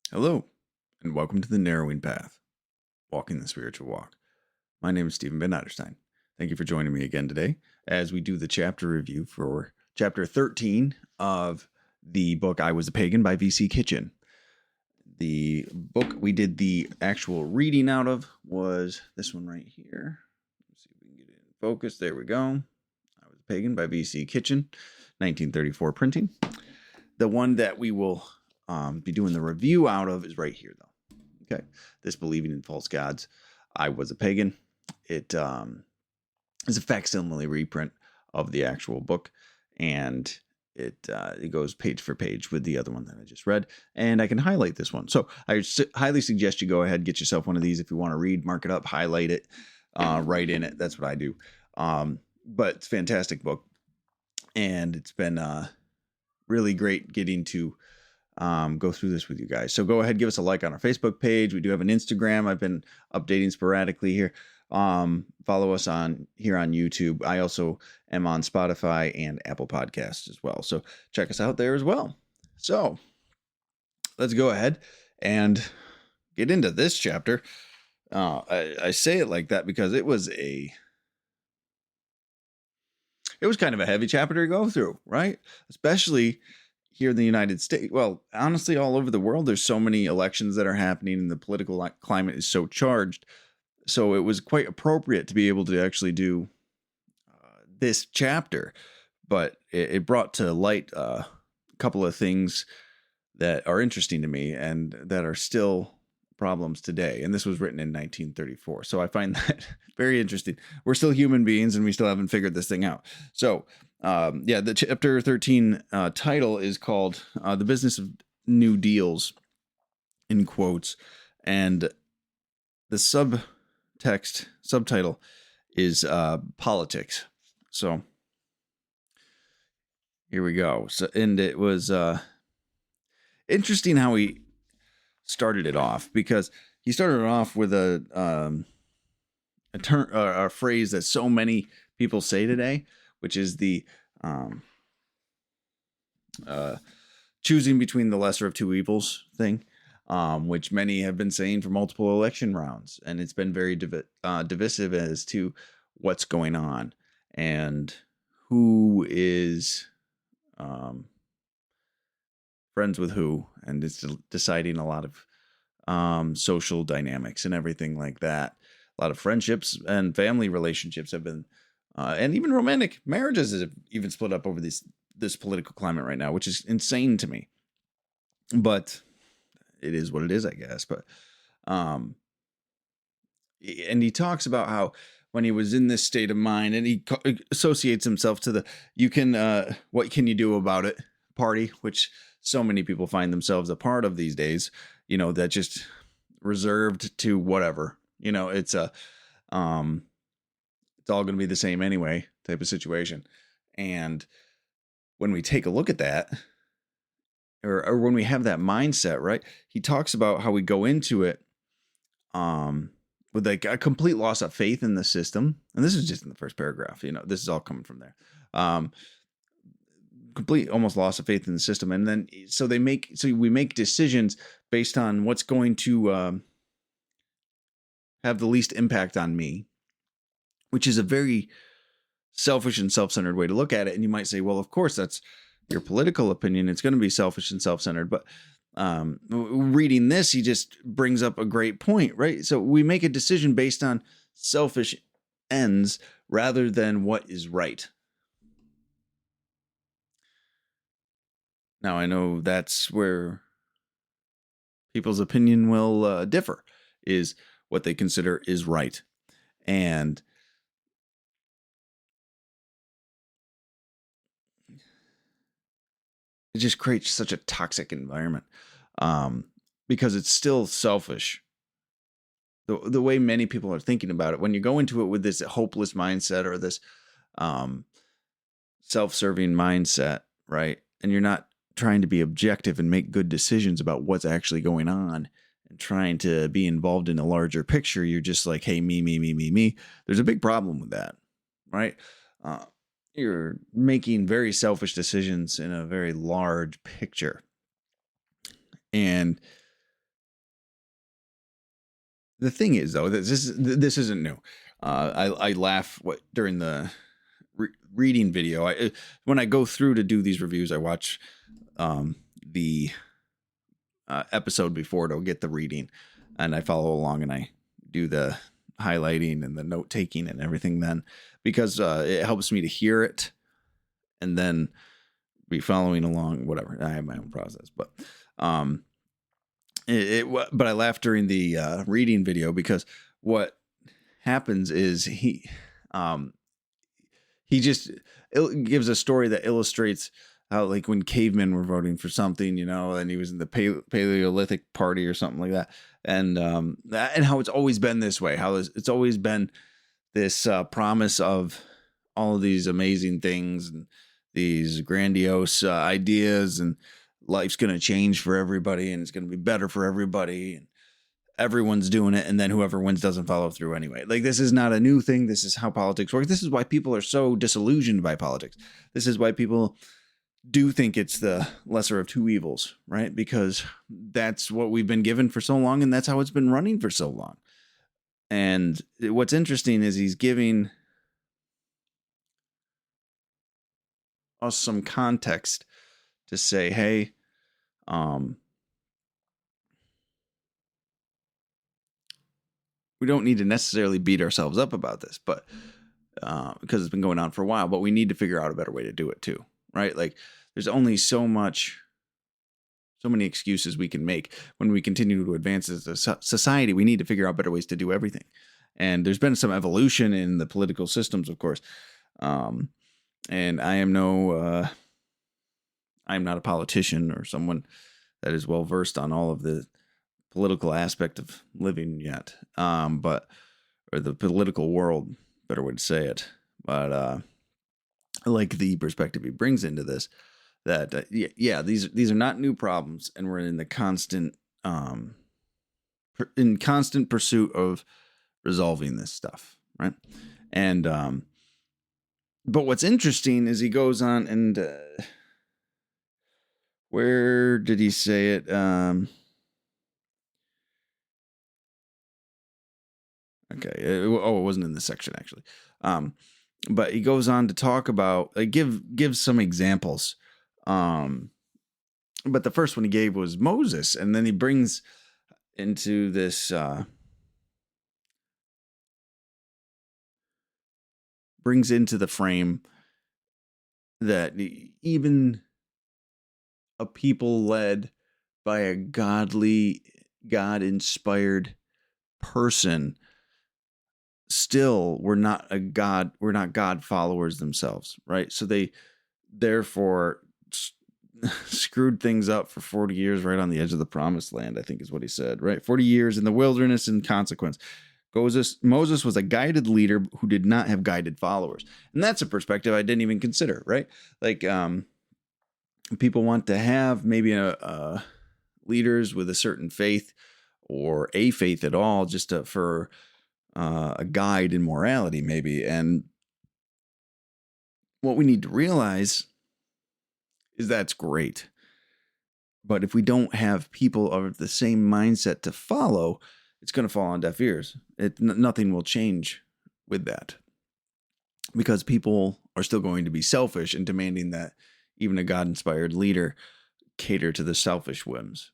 Hello, and welcome to the Narrowing Path, Walking the Spiritual Walk. My name is Stephen Ben Otterstein. Thank you for joining me again today as we do the chapter review for chapter 13 of the book I Was a Pagan by V.C. Kitchen. The book we did the actual reading out of was this one right here. Let's see if we can get it in focus. There we go. I Was a Pagan by V.C. Kitchen, 1934 printing. The one that we will be doing the review out of is right here, though. Okay, This Believing in False Gods, I Was a Pagan. It is a facsimile reprint of the actual book, and it goes page for page with the other one that I just read, and I can highlight this one. So I highly suggest you go ahead and get yourself one of these if you want to read, mark it up, highlight it, write in it. That's what I do. But it's a fantastic book, and it's been really great getting to go through this with you guys. So go ahead, give us a like on our Facebook page. We do have an Instagram. I've been updating sporadically here. Follow us on YouTube. I also am on Spotify and Apple Podcasts as well. So check us out there as well. So let's go ahead and get into this chapter. I say it like that because it was kind of a heavy chapter to go through, right? Especially here in the United States. Well, honestly, all over the world, there's so many elections that are happening and the political climate is so charged. So it was quite appropriate to be able to actually do this chapter. But it brought to light a couple of things that are interesting to me and that are still problems today. And this was written in 1934. So I find that very interesting. We're still human beings and we still haven't figured this thing out. So the chapter 13 title is called The Business of New Deals, in quotes. And the subtitle is Politics. So here we go. So, and it was interesting how he started it off, because he started it off with a phrase that so many people say today, which is the choosing between the lesser of two evils thing, which many have been saying for multiple election rounds. And it's been very divisive as to what's going on and who is friends with who. And it's deciding a lot of social dynamics and everything like that. A lot of friendships and family relationships have been and even romantic marriages have even split up over this political climate right now, which is insane to me. But it is what it is, I guess. But and he talks about how when he was in this state of mind, and he associates himself to the what can you do about it party, which so many people find themselves a part of these days. That just reserved to whatever. It's a it's all going to be the same anyway type of situation. And when we take a look at that, or when we have that mindset, right, he talks about how we go into it with like a complete loss of faith in the system. And this is just in the first paragraph, this is all coming from there. Complete almost loss of faith in the system. And then so we make decisions based on what's going to have the least impact on me, which is a very selfish and self-centered way to look at it. And you might say, well, of course, that's your political opinion. It's going to be selfish and self-centered. But reading this, he just brings up a great point, right? So we make a decision based on selfish ends rather than what is right. Now, I know that's where people's opinion will differ, is what they consider is right. And it just creates such a toxic environment because it's still selfish. The way many people are thinking about it, when you go into it with this hopeless mindset or this self-serving mindset, right? And you're not trying to be objective and make good decisions about what's actually going on and trying to be involved in a larger picture. You're just like, hey, me. There's a big problem with that, right? You're making very selfish decisions in a very large picture. And The thing is, though, that this isn't new. I laugh during the reading video. When I go through to do these reviews, I watch the episode before to get the reading, and I follow along and I do the highlighting and the note taking and everything then, because it helps me to hear it and then be following along. Whatever, I have my own process, but but I laughed during the reading video because what happens is he just gives a story that illustrates how, like, when cavemen were voting for something, and he was in the Paleolithic party or something like that, and how it's always been this way, how it's always been this promise of all of these amazing things and these grandiose ideas, and life's going to change for everybody and it's going to be better for everybody, and everyone's doing it, and then whoever wins doesn't follow through anyway. Like, this is not a new thing. This is how politics works. This is why people are so disillusioned by politics. This is why people do think it's the lesser of two evils, right? Because that's what we've been given for so long, and that's how it's been running for so long. And what's interesting is he's giving us some context to say, hey, we don't need to necessarily beat ourselves up about this, but because it's been going on for a while, but we need to figure out a better way to do it too, right? Like, there's only so many excuses we can make. When we continue to advance as a society, we need to figure out better ways to do everything. And there's been some evolution in the political systems, of course. And I am not a politician or someone that is well versed on all of the political aspect of living yet, or the political world, better way to say it. But I like the perspective he brings into this, that these are not new problems, and we're in the constant pursuit of resolving this stuff, right? And but what's interesting is he goes on and where did he say it? Okay. It wasn't in this section, actually. But he goes on to talk about, like, give some examples. But the first one he gave was Moses, and then he brings into this brings into the frame that even a people led by a godly, God-inspired person still were not God followers themselves, right? So they therefore screwed things up for 40 years right on the edge of the promised land, I think is what he said, right? 40 years in the wilderness in consequence. Moses was a guided leader who did not have guided followers. And that's a perspective I didn't even consider, right? Like, people want to have maybe leaders with a certain faith or a faith at all, just for a guide in morality, maybe. And what we need to realize is that's great. But if we don't have people of the same mindset to follow, it's going to fall on deaf ears. Nothing will change with that, because people are still going to be selfish and demanding that even a God-inspired leader cater to the selfish whims.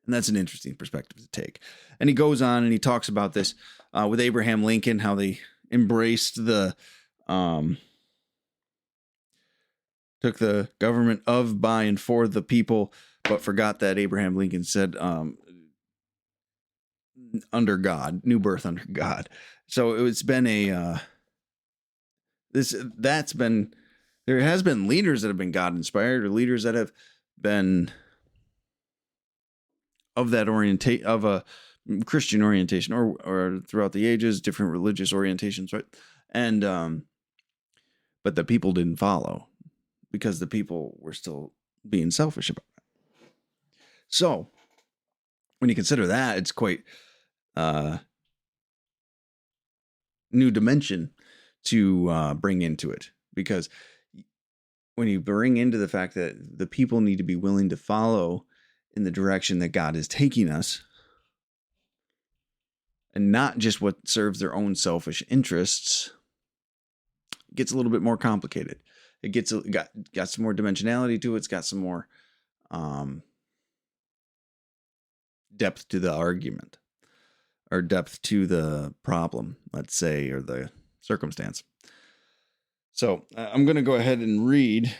And that's an interesting perspective to take. And he goes on and he talks about this with Abraham Lincoln, how they embraced took the government of, by, and for the people, but forgot that Abraham Lincoln said, under God, new birth under God. So it's been there has been leaders that have been God inspired, or leaders that have been of that of a Christian orientation, or throughout the ages, different religious orientations, right? And but the people didn't follow, because the people were still being selfish about it. So when you consider that, it's quite new dimension to bring into it, because when you bring into the fact that the people need to be willing to follow in the direction that God is taking us, and not just what serves their own selfish interests, it gets a little bit more complicated. It gets got some more dimensionality to it. It's got some more depth to the argument, or depth to the problem, let's say, or the circumstance. So I'm going to go ahead and read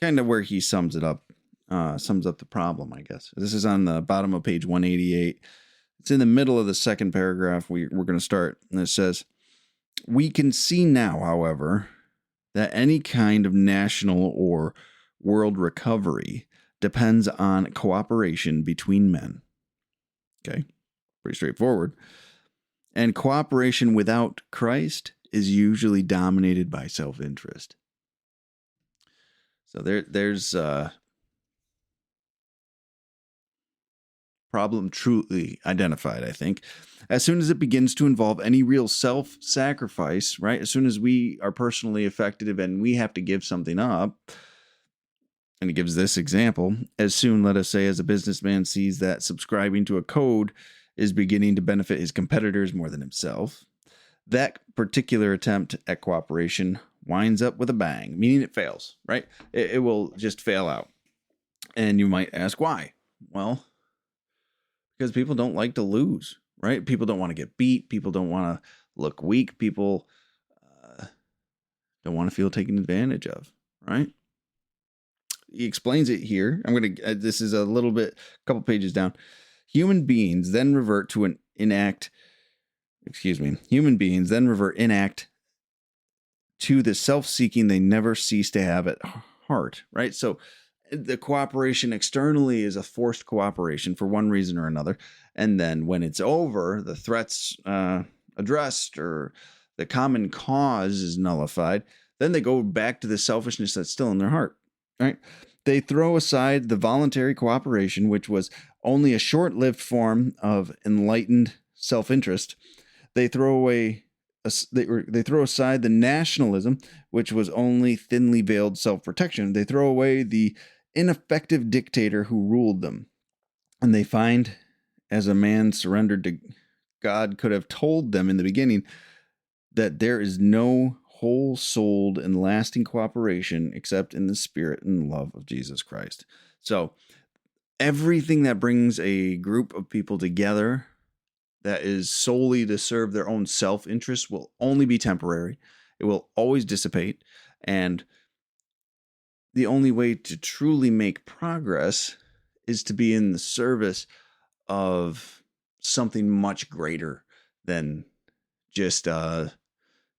kind of where he sums up the problem, I guess. This is on the bottom of page 188. It's in the middle of the second paragraph. We're going to start, and it says, "We can see now, however, that any kind of national or world recovery depends on cooperation between men." Okay, pretty straightforward. And cooperation without Christ is usually dominated by self-interest. So there's problem truly identified, I think. As soon as it begins to involve any real self-sacrifice, right? As soon as we are personally affected and we have to give something up, and he gives this example, as soon, let us say, as a businessman sees that subscribing to a code is beginning to benefit his competitors more than himself, that particular attempt at cooperation winds up with a bang, meaning it fails, right? It will just fail out. And you might ask why? Well, because people don't like to lose, right? People don't want to get beat. People don't want to look weak. People don't want to feel taken advantage of, right? He explains it here. This is a couple pages down. Human beings then revert inact to the self-seeking they never cease to have at heart, right? So the cooperation externally is a forced cooperation for one reason or another. And then when it's over, the threats addressed or the common cause is nullified, then they go back to the selfishness that's still in their heart, right? They throw aside the voluntary cooperation, which was only a short-lived form of enlightened self-interest. They throw aside the nationalism, which was only thinly veiled self-protection. They throw away the ineffective dictator who ruled them. And they find, as a man surrendered to God could have told them in the beginning, that there is no whole-souled and lasting cooperation except in the spirit and love of Jesus Christ. So everything that brings a group of people together that is solely to serve their own self-interest will only be temporary. It will always dissipate. And the only way to truly make progress is to be in the service of something much greater than just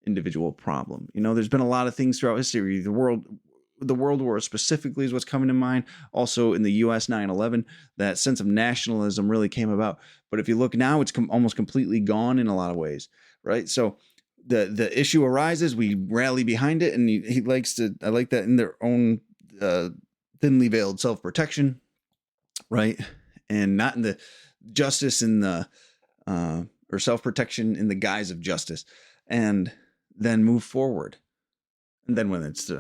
individual problem. There's been a lot of things throughout history. The World War specifically is what's coming to mind. Also in the U.S. 9/11, that sense of nationalism really came about. But if you look now, it's almost completely gone in a lot of ways, right? So the issue arises, we rally behind it, and I like that in their own thinly veiled self-protection, right? And not in the justice in the or self-protection in the guise of justice, and then move forward. And then when it's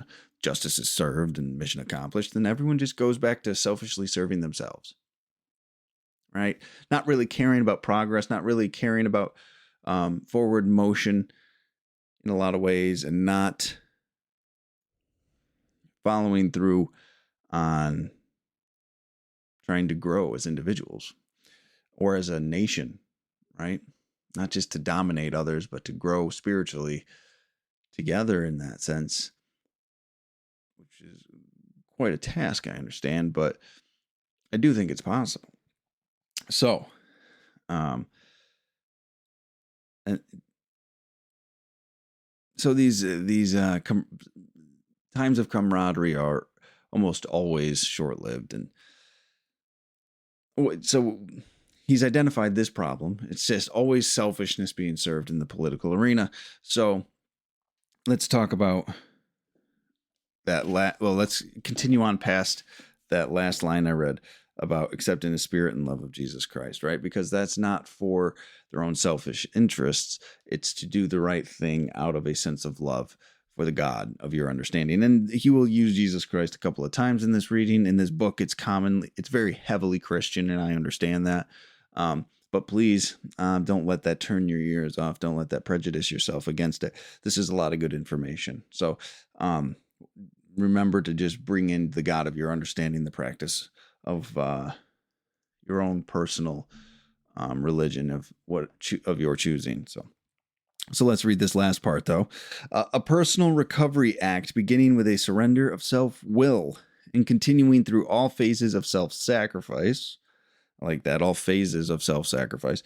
justice is served and mission accomplished, then everyone just goes back to selfishly serving themselves, right? Not really caring about progress, not really caring about forward motion in a lot of ways, and not following through on trying to grow as individuals or as a nation, right? Not just to dominate others, but to grow spiritually together in that sense, which is quite a task, I understand, but I do think it's possible. So, these times of camaraderie are almost always short-lived, and so he's identified this problem. It's just always selfishness being served in the political arena. So let's talk about that. Let's continue on past that last line I read about accepting the spirit and love of Jesus Christ, right? Because that's not for their own selfish interests. It's to do the right thing out of a sense of love for the God of your understanding. And he will use Jesus Christ a couple of times in this reading. In this book, it's very heavily Christian, and I understand that. But please don't let that turn your ears off. Don't let that prejudice yourself against it. This is a lot of good information. So remember to just bring in the God of your understanding, the practice of your own personal religion of your choosing. So let's read this last part, though. A personal recovery act beginning with a surrender of self-will and continuing through all phases of self-sacrifice, I like that, all phases of self-sacrifice,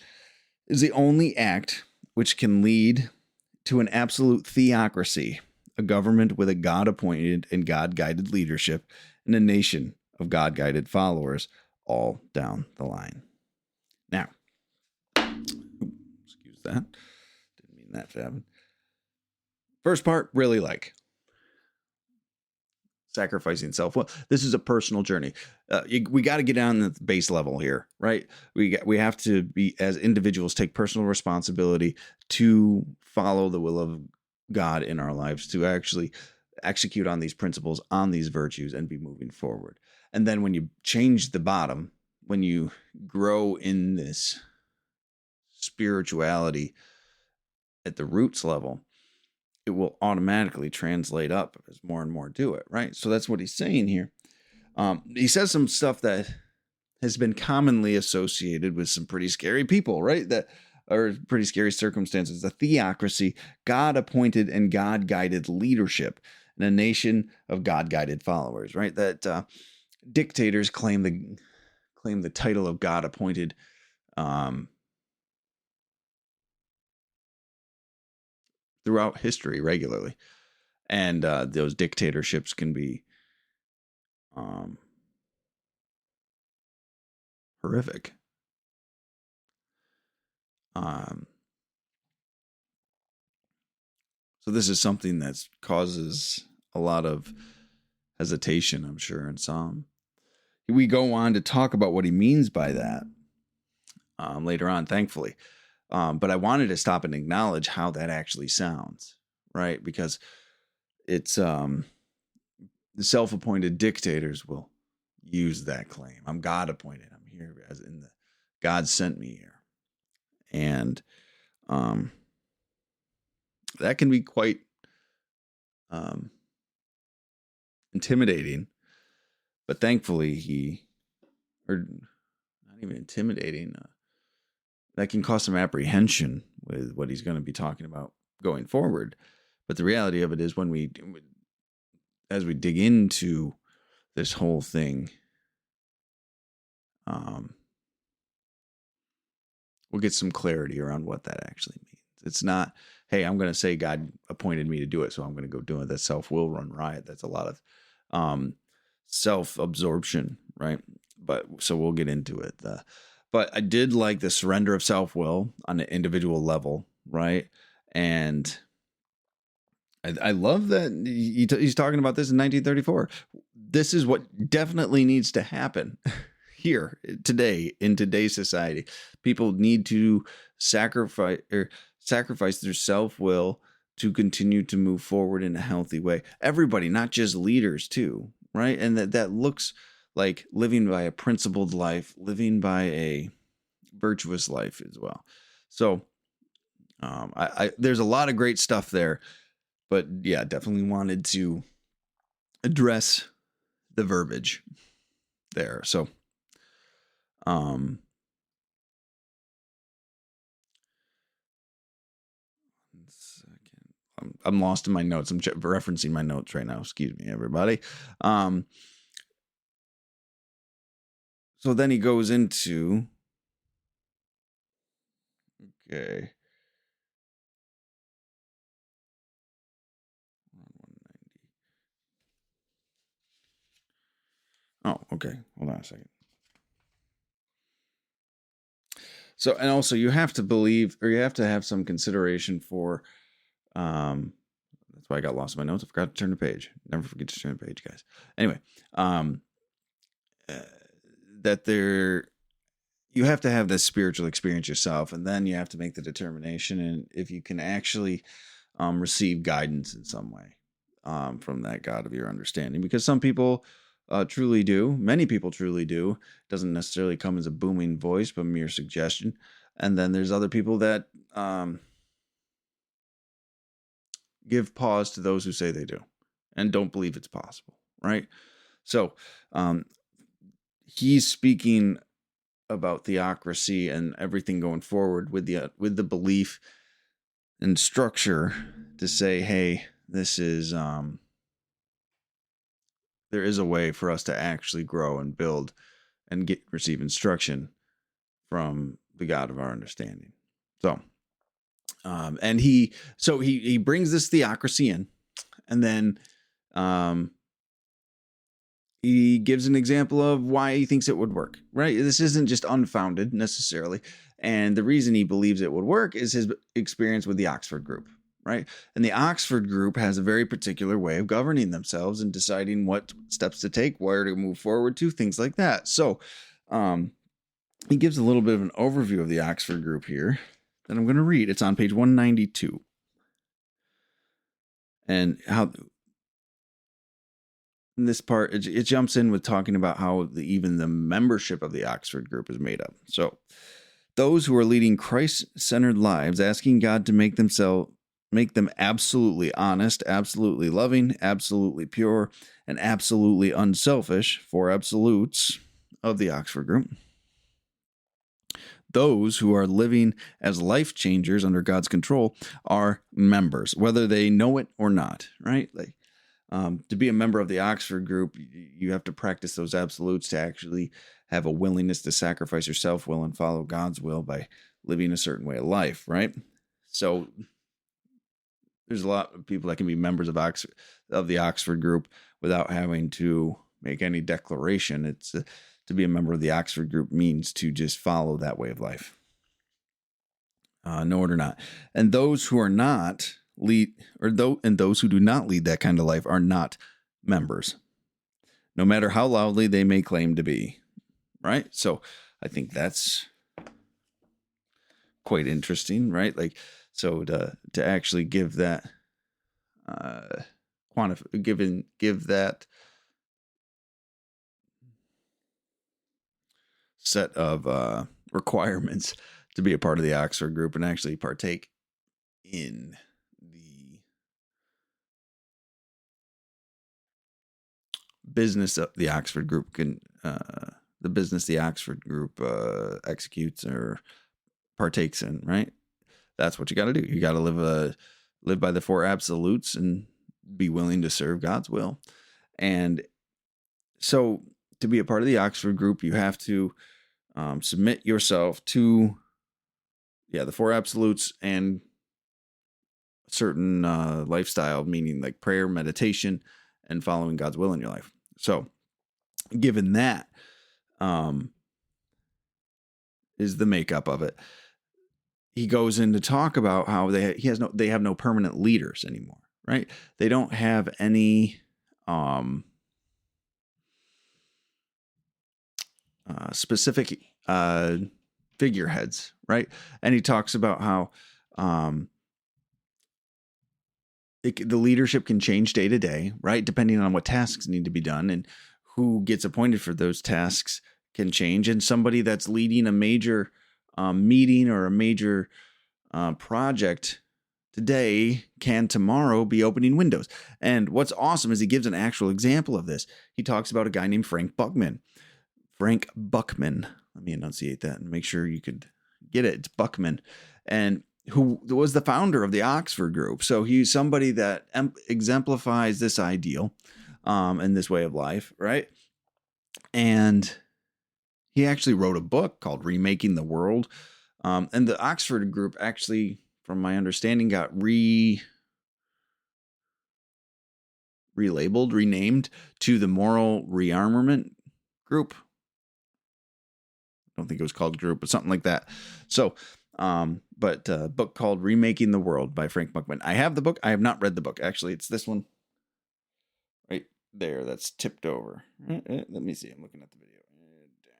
is the only act which can lead to an absolute theocracy, a government with a God-appointed and God-guided leadership, and a nation of God-guided followers all down the line. Now, excuse that. Didn't mean that to happen. First part, really like sacrificing self. Well, this is a personal journey. We got to get down the base level here, right? We have to be, as individuals, take personal responsibility to follow the will of God in our lives, to actually execute on these principles, on these virtues, and be moving forward. And then when you change the bottom, when you grow in this spirituality at the roots level, it will automatically translate up as more and more do it, right? So that's what he's saying here. He says some stuff that has been commonly associated with some pretty scary people, right? That are pretty scary circumstances. A theocracy, God-appointed and God-guided leadership, and a nation of God-guided followers, right? That dictators claim the title of God-appointed throughout history regularly. And those dictatorships can be horrific. So this is something that causes a lot of hesitation, I'm sure, in some. We go on to talk about what he means by that later on, thankfully. But I wanted to stop and acknowledge how that actually sounds, right? Because it's the self-appointed dictators will use that claim. I'm God-appointed. I'm here as in the God sent me here. And that can be quite intimidating. But thankfully or not even intimidating, that can cause some apprehension with what he's going to be talking about going forward. But the reality of it is as we dig into this whole thing, we'll get some clarity around what that actually means. It's not, hey, I'm going to say God appointed me to do it, so I'm going to go do it. That self-will run riot. That's a lot of self-absorption, right? But so we'll get into it. But I did like the surrender of self-will on an individual level, right? And I love that he's talking about this in 1934. This is what definitely needs to happen here today in today's society. People need to sacrifice their self-will to continue to move forward in a healthy way. Everybody, not just leaders too, right? And that looks like living by a principled life, living by a virtuous life as well. So there's a lot of great stuff there, but yeah, definitely wanted to address the verbiage there. So, I'm lost in my notes. I'm referencing my notes right now. Excuse me, everybody. So then he goes into, okay. Oh, okay. Hold on a second. So, and also you have to believe, or you have to have some consideration for, that's why I got lost in my notes. I forgot to turn the page. Never forget to turn the page, guys. Anyway, that you have to have this spiritual experience yourself, and then you have to make the determination, and if you can actually receive guidance in some way from that God of your understanding. Because some people truly do. Many people truly do. Doesn't necessarily come as a booming voice, but mere suggestion. And then there's other people that give pause to those who say they do and don't believe it's possible, right? So he's speaking about theocracy and everything going forward with the belief and structure to say, hey, this is there is a way for us to actually grow and build and receive instruction from the God of our understanding. So and he brings this theocracy in, and then he gives an example of why he thinks it would work, right? This isn't just unfounded necessarily. And the reason he believes it would work is his experience with the Oxford group, right? And the Oxford group has a very particular way of governing themselves and deciding what steps to take, where to move forward to, things like that. So he gives a little bit of an overview of the Oxford group here that I'm going to read. It's on page 192. And how in this part, it jumps in with talking about how even the membership of the Oxford group is made up. So those who are leading Christ-centered lives, asking God to make them absolutely honest, absolutely loving, absolutely pure, and absolutely unselfish, 4 absolutes of the Oxford group. Those who are living as life changers under God's control are members, whether they know it or not, right? Like, to be a member of the Oxford group, you have to practice those absolutes to actually have a willingness to sacrifice your self-will and follow God's will by living a certain way of life, right? So there's a lot of people that can be members of the Oxford group without having to make any declaration. It's to be a member of the Oxford group means to just follow that way of life. Know it or not. And those who are not those who do not lead that kind of life are not members, no matter how loudly they may claim to be, right? So I think that's quite interesting, right? Like, so to actually give that give that set of requirements to be a part of the Oxford group and actually partake in the business of the Oxford group executes or partakes in, right? That's what you got to do. You got to live by the 4 absolutes and be willing to serve God's will. And so to be a part of the Oxford group, you have to submit yourself to the 4 absolutes and certain lifestyle, meaning like prayer, meditation, and following God's will in your life. So given that is the makeup of it, he goes in to talk about how they have no permanent leaders anymore, right? They don't have any specific figureheads, right? And he talks about how the leadership can change day to day, right? Depending on what tasks need to be done and who gets appointed for those tasks can change. And somebody that's leading a major meeting or a major project today can tomorrow be opening windows. And what's awesome is he gives an actual example of this. He talks about a guy named Frank Buckman. Frank Buckman. Let me enunciate that and make sure you could get it. It's Buckman. And who was the founder of the Oxford group. So he's somebody that exemplifies this ideal and this way of life, right? And he actually wrote a book called Remaking the World. And the Oxford group actually, from my understanding, got renamed to the Moral Rearmament Group. I don't think it was called group, but something like that. So, but a book called Remaking the World by Frank Buckman. I have the book. I have not read the book. Actually, it's this one right there that's tipped over. Let me see. I'm looking at the video. Down,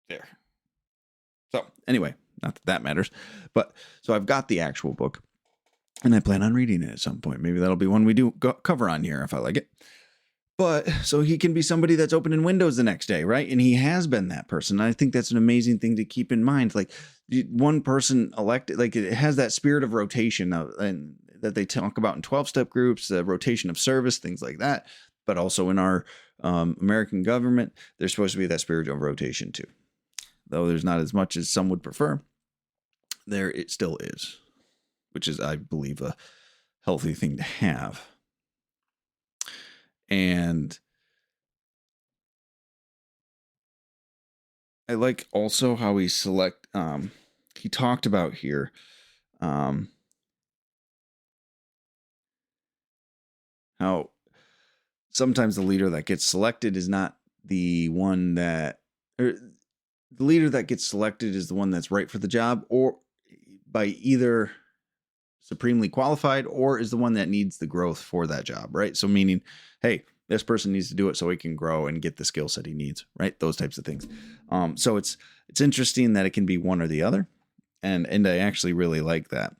right. There. So anyway, not that matters. But so I've got the actual book. And I plan on reading it at some point. Maybe that'll be one we do cover on here if I like it. But so he can be somebody that's opening windows the next day, right? And he has been that person. I think that's an amazing thing to keep in mind. Like one person elected, like it has that spirit of rotation and that they talk about in 12-step groups, the rotation of service, things like that. But also in our American government, there's supposed to be that spirit of rotation too. Though there's not as much as some would prefer, there it still is, which is, I believe, a healthy thing to have. And I like also how he he talked about here, how sometimes the leader that gets selected is not the one that, or the leader that gets selected is the one that's right for the job, or by either supremely qualified or is the one that needs the growth for that job, right? So meaning, hey, this person needs to do it so he can grow and get the skill set he needs, right? Those types of things. So it's interesting that it can be one or the other. And I actually really like that.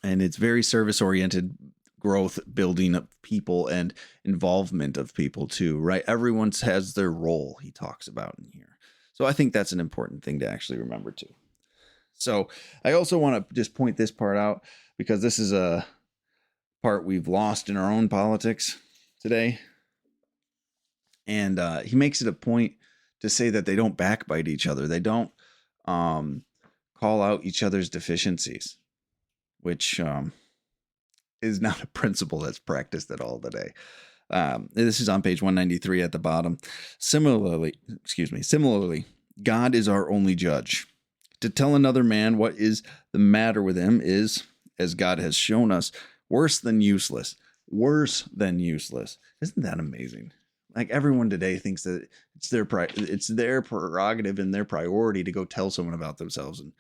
And it's very service oriented, growth, building up people and involvement of people too, right? Everyone has their role he talks about in here. So I think that's an important thing to actually remember too. So I also want to just point this part out because this is a part we've lost in our own politics today. And he makes it a point to say that they don't backbite each other. They don't call out each other's deficiencies, which is not a principle that's practiced at all today. This is on page 193 at the bottom. Similarly, God is our only judge. To tell another man what is the matter with him is, as God has shown us, worse than useless. Worse than useless. Isn't that amazing? Like everyone today thinks that it's their prerogative and their priority to go tell someone about themselves, and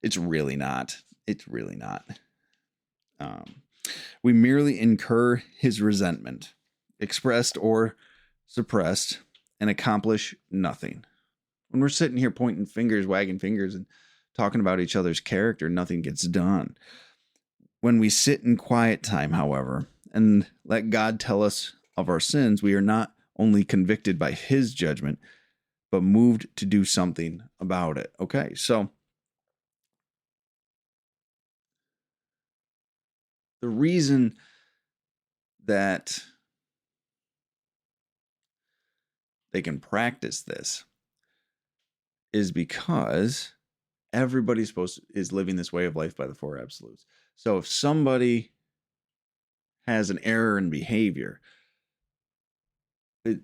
it's really not. It's really not. We merely incur his resentment, expressed or suppressed, and accomplish nothing. When we're sitting here pointing fingers, wagging fingers, and talking about each other's character, nothing gets done. When we sit in quiet time, however, and let God tell us of our sins, we are not only convicted by his judgment, but moved to do something about it. Okay, so the reason that they can practice this is because everybody is living this way of life by the four absolutes. So if somebody has an error in behavior, it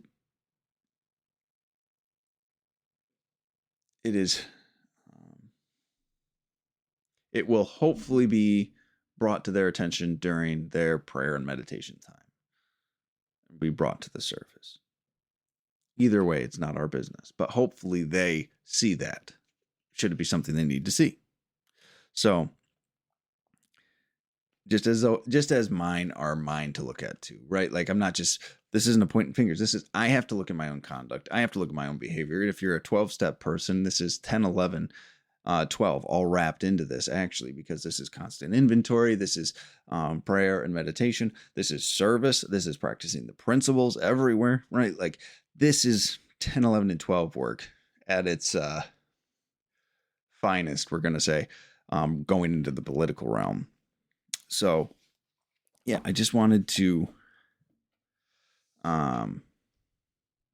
will hopefully be brought to their attention during their prayer and meditation time, and be brought to the surface. Either way, it's not our business, but hopefully they see that. Should it be something they need to see? So just as mine are mine to look at too, right? Like this isn't a pointing fingers. I have to look at my own conduct. I have to look at my own behavior. If you're a 12-step person, this is 10, 11, 12, all wrapped into this actually, because this is constant inventory. This is prayer and meditation. This is service. This is practicing the principles everywhere, right? Like this is 10, 11, and 12 work at its finest, we're going to say, going into the political realm. So, yeah, I just wanted to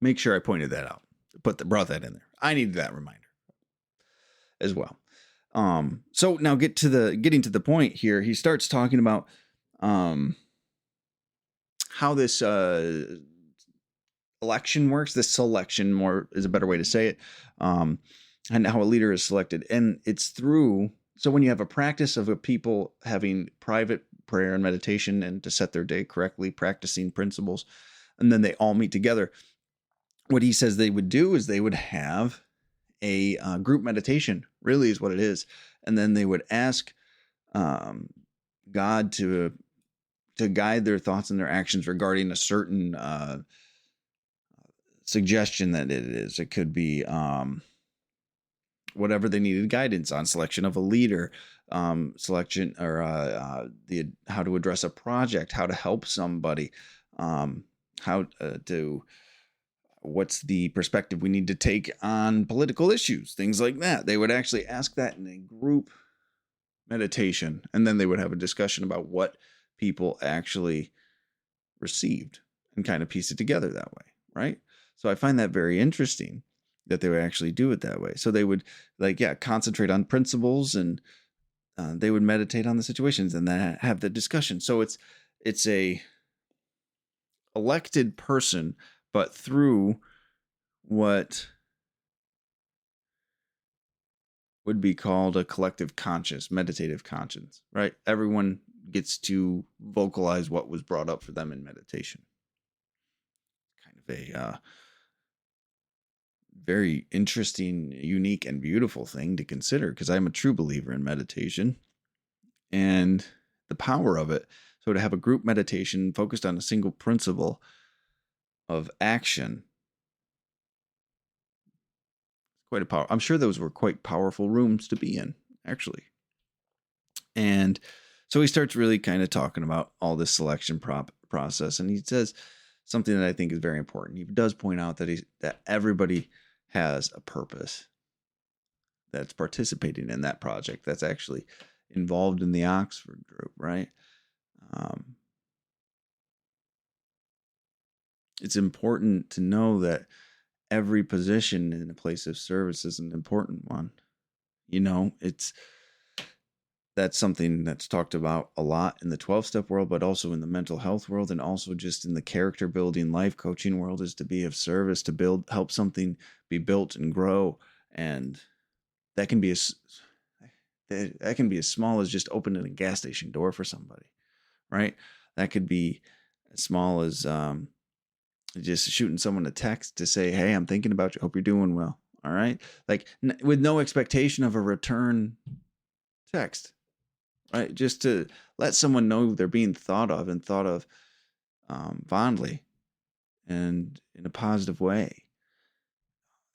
make sure I pointed that out, brought that in there. I needed that reminder as well. So now getting to the point here, he starts talking about how this election works. This selection more is a better way to say it, and how a leader is selected. And it's through, so when you have a practice of a people having private prayer and meditation and to set their day correctly, practicing principles, and then they all meet together, what he says they would do is they would have a group meditation, really is what it is. And then they would ask God to guide their thoughts and their actions regarding a certain suggestion that it is. It could be whatever they needed guidance on, selection of a leader, selection, or the how to address a project, how to help somebody, how to what's the perspective we need to take on political issues, things like that. They would actually ask that in a group meditation, and then they would have a discussion about what people actually received and kind of piece it together that way, right? So I find that very interesting that they would actually do it that way. So they would concentrate on principles, and they would meditate on the situations and then have the discussion. So it's a elected person, but through what would be called a collective conscious, meditative conscience, right? Everyone gets to vocalize what was brought up for them in meditation. Kind of a very interesting, unique, and beautiful thing to consider, because I'm a true believer in meditation and the power of it. So to have a group meditation focused on a single principle of action, quite a power. I'm sure those were quite powerful rooms to be in, actually. And so he starts really kind of talking about all this selection process, and he says something that I think is very important. He does point out that everybody has a purpose that's participating in that project, that's actually involved in the Oxford group, right? It's important to know that every position in a place of service is an important one. That's something that's talked about a lot in the 12-step world, but also in the mental health world, and also just in the character building, life coaching world, is to be of service, to help something be built and grow. And that can be as small as just opening a gas station door for somebody, right? That could be as small as just shooting someone a text to say, hey, I'm thinking about you. Hope you're doing well. All right. Like with no expectation of a return text, right? Just to let someone know they're being thought of, and thought of fondly and in a positive way.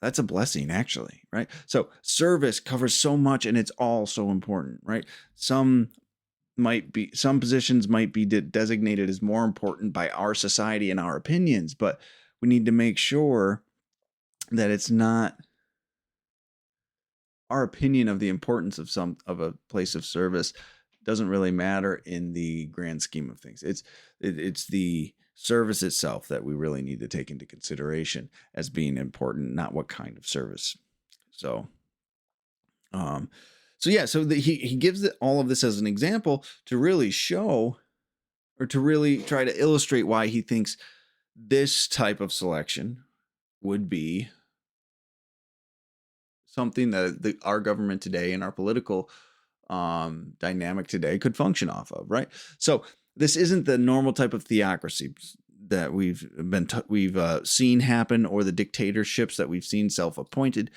That's a blessing, actually, right? So service covers so much, and it's all so important, right? Some positions might be designated as more important by our society and our opinions, but we need to make sure that it's not our opinion of the importance of a place of service doesn't really matter in the grand scheme of things. It's the service itself that we really need to take into consideration as being important, not what kind of service. So he gives all of this as an example to really show, or to really try to illustrate, why he thinks this type of selection would be something that our government today and our political dynamic today could function off of, right? So this isn't the normal type of theocracy that we've seen happen, or the dictatorships that we've seen self-appointed.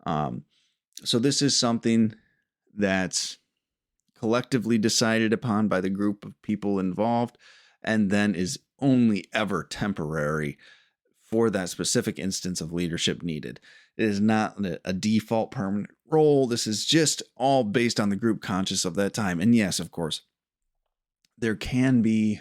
So this is something that's collectively decided upon by the group of people involved, and then is only ever temporary for that specific instance of leadership needed. It is not a default permanent role. This is just all based on the group conscious of that time. And yes, of course, there can be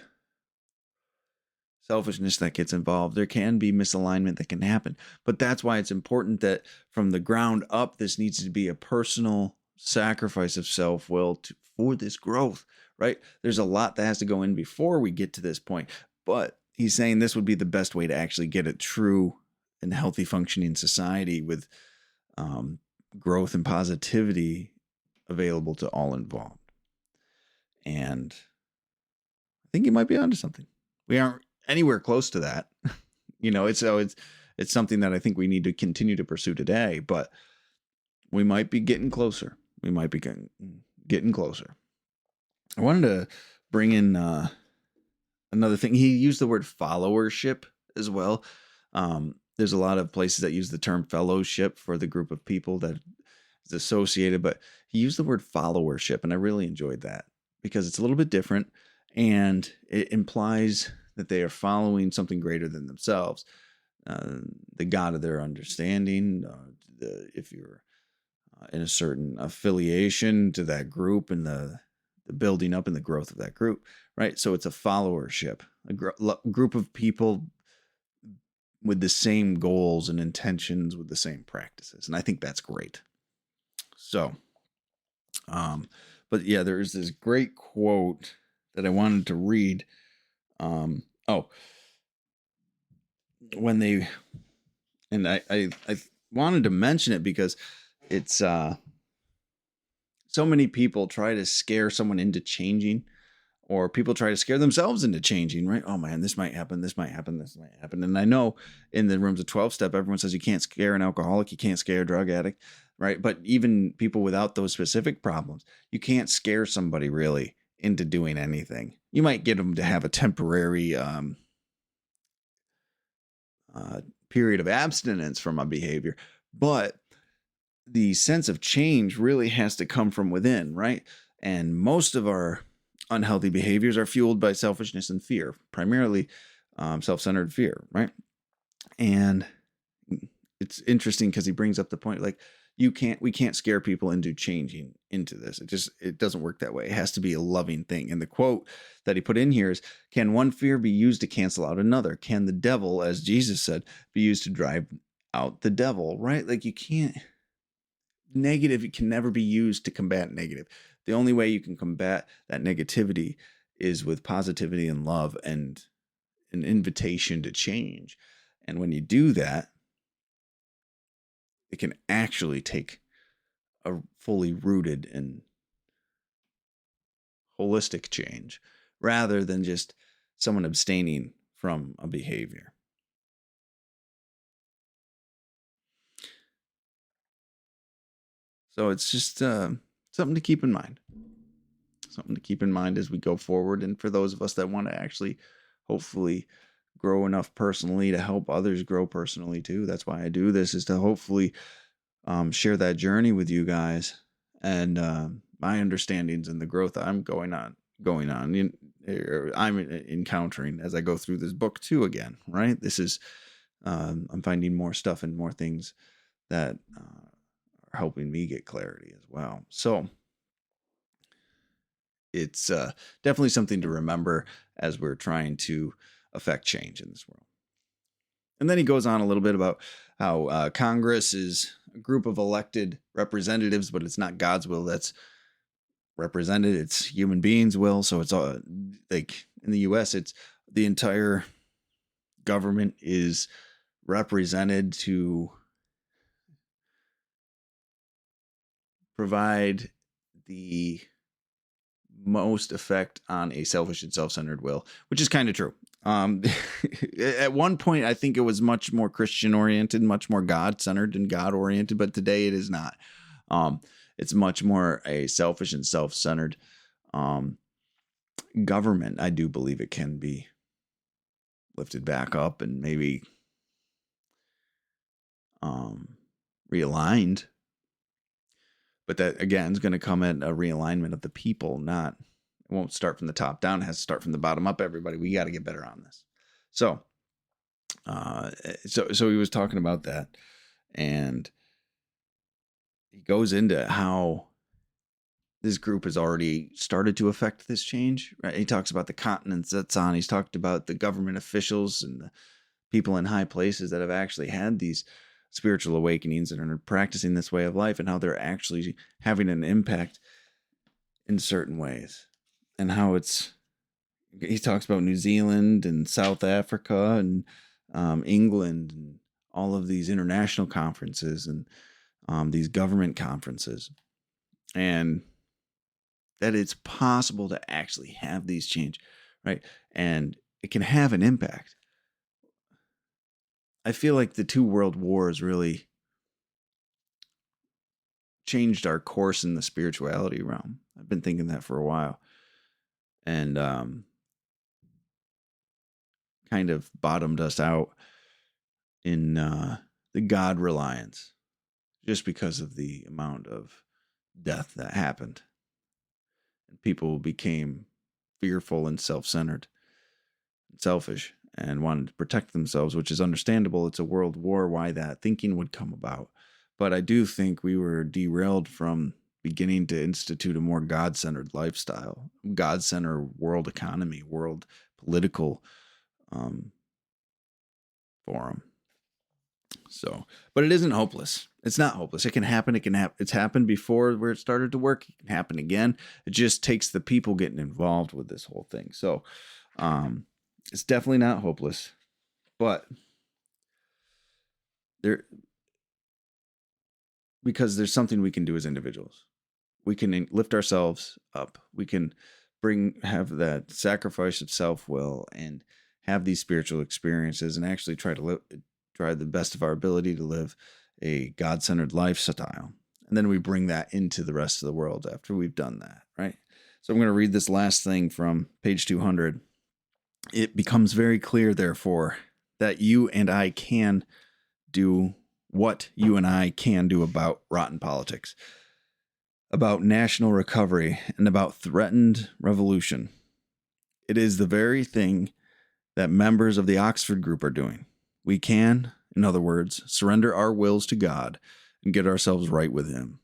selfishness that gets involved. There can be misalignment that can happen. But that's why it's important that from the ground up, this needs to be a personal sacrifice of self-will for this growth, right? There's a lot that has to go in before we get to this point. But he's saying this would be the best way to actually get a true and healthy functioning society with growth and positivity available to all involved. And I think he might be onto something. We aren't anywhere close to that. It's something that I think we need to continue to pursue today, but we might be getting closer. Getting closer. I wanted to bring in another thing. He used the word followership as well. There's a lot of places that use the term fellowship for the group of people that is associated, but he used the word followership, and I really enjoyed that because it's a little bit different, and it implies that they are following something greater than themselves, the God of their understanding. If you're in a certain affiliation to that group and the building up and the growth of that group, right? So it's a followership, a group of people with the same goals and intentions, with the same practices. And I think that's great. So, but yeah, there's this great quote that I wanted to read. When they, and I wanted to mention it because it's, so many people try to scare someone into changing, or people try to scare themselves into changing, right? Oh man, this might happen. This might happen. This might happen. And I know in the rooms of 12-step, everyone says you can't scare an alcoholic. You can't scare a drug addict, right? But even people without those specific problems, you can't scare somebody really into doing anything. You might get them to have a temporary period of abstinence from a behavior, but the sense of change really has to come from within, right? And most of our unhealthy behaviors are fueled by selfishness and fear, primarily self-centered fear, right? And it's interesting because he brings up the point, like, we can't scare people into changing into this. It doesn't work that way. It has to be a loving thing. And the quote that he put in here is, can one fear be used to cancel out another? Can the devil, as Jesus said, be used to drive out the devil, right? Like, you can't, negative, it can never be used to combat negative. The only way you can combat that negativity is with positivity and love and an invitation to change. And when you do that, it can actually take a fully rooted and holistic change rather than just someone abstaining from a behavior. So it's just something to keep in mind. Something to keep in mind as we go forward. And for those of us that want to actually, hopefully, grow enough personally to help others grow personally too. That's why I do this, is to hopefully share that journey with you guys and my understandings and the growth I'm I'm encountering as I go through this book too again, right? This is, I'm finding more stuff and more things that are helping me get clarity as well. So it's definitely something to remember as we're trying to affect change in this world. And then he goes on a little bit about how Congress is a group of elected representatives, but it's not God's will that's represented. It's human beings' will. So it's all, like in the US, it's the entire government is represented to provide the most effect on a selfish and self-centered will, which is kind of true. At one point, I think it was much more Christian oriented, much more God centered and God oriented, but today it is not. It's much more a selfish and self-centered government. I do believe it can be lifted back up and maybe realigned. But that, again, is going to come at a realignment of the people, not, it won't start from the top down. It has to start from the bottom up, everybody. We got to get better on this. So he was talking about that, and he goes into how this group has already started to affect this change, right? He talks about the continents that's on. He's talked about the government officials and the people in high places that have actually had these spiritual awakenings and are practicing this way of life, and how they're actually having an impact in certain ways. And how he talks about New Zealand and South Africa and England and all of these international conferences and these government conferences, and that it's possible to actually have these change, right? And it can have an impact. I feel like the 2 world wars really changed our course in the spirituality realm. I've been thinking that for a while. And kind of bottomed us out in the God reliance, just because of the amount of death that happened. And people became fearful and self-centered and selfish and wanted to protect themselves, which is understandable. It's a world war why that thinking would come about. But I do think we were derailed from beginning to institute a more God-centered lifestyle, God-centered world economy, world political forum. So, but it isn't hopeless. It's not hopeless. It can happen. It's happened before where it started to work. It can happen again. It just takes the people getting involved with this whole thing. So, it's definitely not hopeless, but because there's something we can do as individuals. We can lift ourselves up. We can have that sacrifice of self-will and have these spiritual experiences and actually try the best of our ability to live a God-centered lifestyle. And then we bring that into the rest of the world after we've done that, right? So I'm going to read this last thing from page 200. It becomes very clear, therefore, that you and I can do what you and I can do about rotten politics, about national recovery, and about threatened revolution. It is the very thing that members of the Oxford group are doing. We can, in other words, surrender our wills to God and get ourselves right with Him.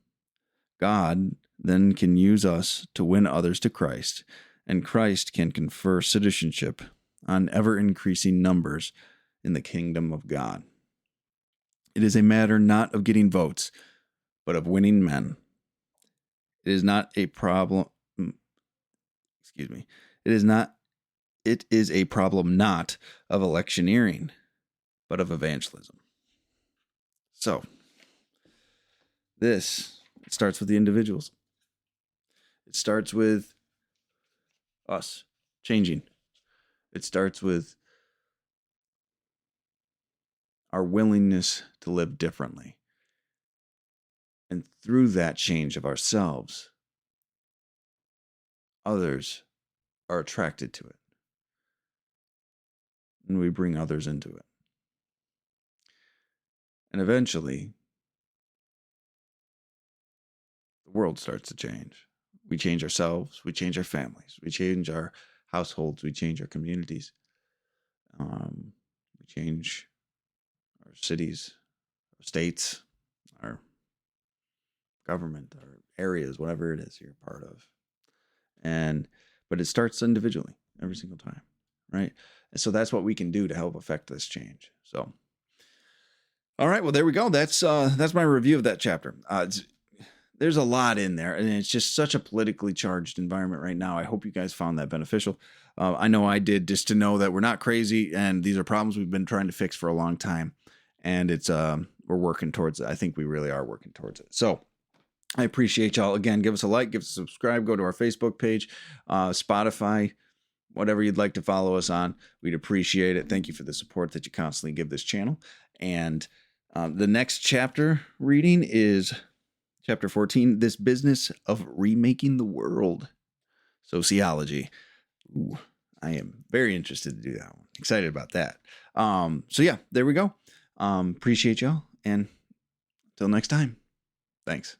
God then can use us to win others to Christ, and Christ can confer citizenship on ever-increasing numbers in the kingdom of God. It is a matter not of getting votes, but of winning men. It is not a problem. It is a problem not of electioneering, but of evangelism. So, it starts with the individuals. It starts with us changing. It starts with our willingness to live differently. And through that change of ourselves, others are attracted to it. And we bring others into it. And eventually, the world starts to change. We change ourselves, we change our families, we change our households, we change our communities. We change our cities, our states, our government, our areas, whatever it is you're a part of. But it starts individually every single time, right? And so that's what we can do to help affect this change. So, all right, well, there we go. That's my review of that chapter. There's a lot in there, and it's just such a politically charged environment right now. I hope you guys found that beneficial. I know I did, just to know that we're not crazy, and these are problems we've been trying to fix for a long time, and it's we're working towards it. I think we really are working towards it. So I appreciate y'all. Again, give us a like, give us a subscribe, go to our Facebook page, Spotify, whatever you'd like to follow us on. We'd appreciate it. Thank you for the support that you constantly give this channel. And the next chapter reading is Chapter 14, This Business of Remaking the World. Sociology. Ooh, I am very interested to do that one. Excited about that. So yeah, there we go. Appreciate y'all. And until next time, thanks.